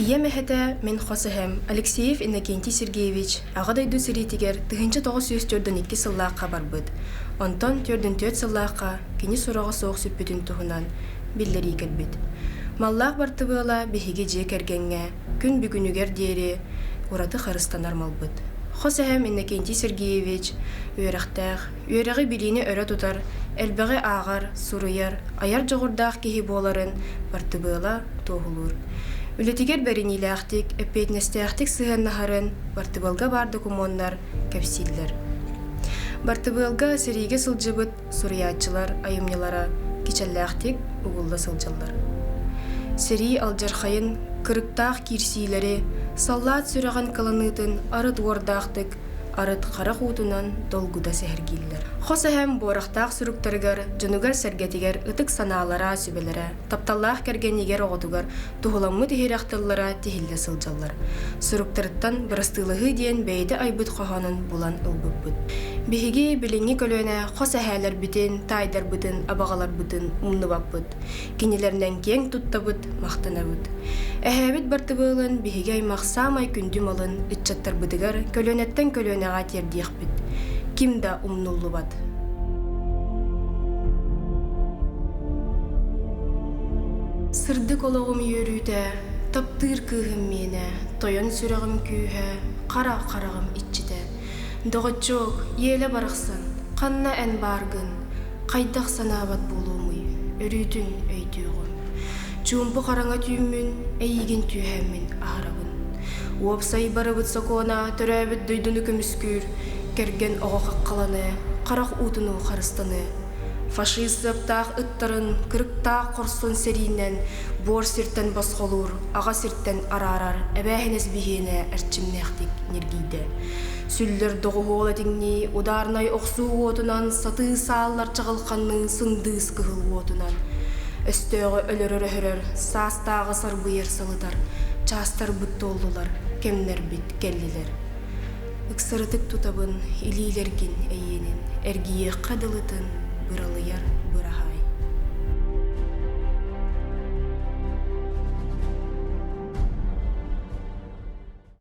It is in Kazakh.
Иемехете мен Хосехем Алексеев Иннокентий Сергеевич ағадайды сіритігер тыгынчы 942 сыллаққа барбыд. Онтон төрдін 4 сыллаққа кені сұраға соқ сөппетін тұғынан білдері келбет. Маллақ бартыбыла бехеге жек әргенге күн бүгінігер дейірі ораты қарыстанар малбыд. Хосехем Иннокентий Сергеевич үйрәғі біліні өрі тұтар, әлбіғі ағар, сұрыяр, аяр жоғырдақ кехи боларын бартыбыла тоғылыр. Үлетигер бәрінейлі ақтик, әппетнесті ақтик сығын нахарын бартыбылға барды кумонлар кәпсиллер. Бартыбылға сірейге сылжыбыт сұрыятчылар, айымнелара, кечәлі ақтик ұғылда сылжалар. Сірей алжархайын, кырықтақ кирсейлері, саллат сүраған каланыйтын арыт уардақтық, арыт қарақ ұтынан долгуда сәхіргейлер. Хосехем борақтақ сүріктіргер, жынугар сәргетігер, ұтық саналара сүбелері, тапталлақ кәргенігер оғытугар, тұғыламы тихирақтыллара тихілі сылжалар. Сүріктіріттан бірістылығы дейін бәйді айбыт қоғанын бұлан ұлбып бұд. Бехеге біліңі көлөне Хосехәлер бітін, тайдар бітін, абағалар бітін, ұмныбап бұд. Кенелерінен кең тұтта бұд, мақтына бұд. Әхәбіт барты болын, бехеге аймақ самай күндім алын, үтчаттар бұдығар, көлөнеттен көлөнеға тердиек бұд. Кимда умнуллу бат. Сырдык олағым йөрүтә, таптыр кыгым мене, тойон сүрәгім күйе, қара-қарағым итчіде. Доғытчок, елі барықсын, қанна ән баргын, қайдақ санабат болуымый, өрүтін өйтуғым. Чумпы қараңа түйімін, әйген түйәмін ағырабын. Уапсай барыбыт сокона, төрәбіт дөйдіні көміскүр, керген оға қаққаланы, қарақ ұтыну қарыстаны. Фашист зөптақ ұттарын, кіріктақ қорсын серейінен, бор сірттен басқолур, аға сірттен арарар, әбәхінес бігені әрчімнәқтік нергейді. Сүллер доғы ғолы теңні, ударнай оқсу отынан, саты саалар чағылқанның сындыз кығыл отынан. Өстөғы өлір-өрір, састағы сарбыйыр салыдар, частар бұтты олдылар, кемнер бит келлилер. Үксырытык тутабын, илилерген әйенін, әргие қадылытын, бұралыяр